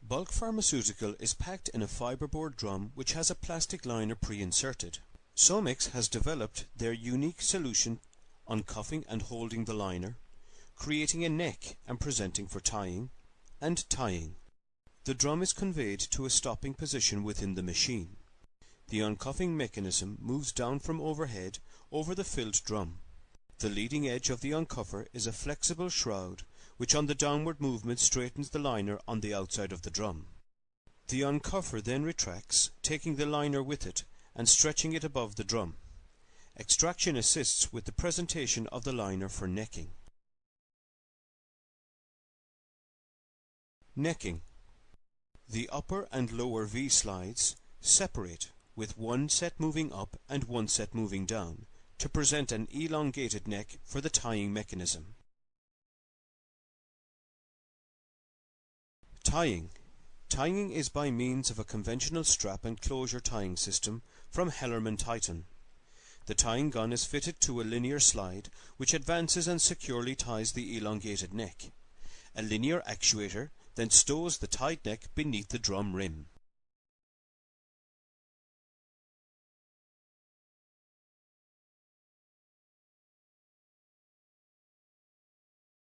Bulk pharmaceutical is packed in a fibreboard drum which has a plastic liner pre-inserted. Somex has developed their unique solution on cuffing and holding the liner, creating a neck and presenting for tying, and tying. The drum is conveyed to a stopping position within the machine. The uncuffing mechanism moves down from overhead over the filled drum. The leading edge of the uncuffer is a flexible shroud which on the downward movement straightens the liner on the outside of the drum. The uncuffer then retracts, taking the liner with it and stretching it above the drum. Extraction assists with the presentation of the liner for necking. Necking. The upper and lower V slides separate, with one set moving up and one set moving down, to present an elongated neck for the tying mechanism. Tying. Tying is by means of a conventional strap and closure tying system from Hellerman Titan. The tying gun is fitted to a linear slide which advances and securely ties the elongated neck. A linear actuator then stows the tied neck beneath the drum rim.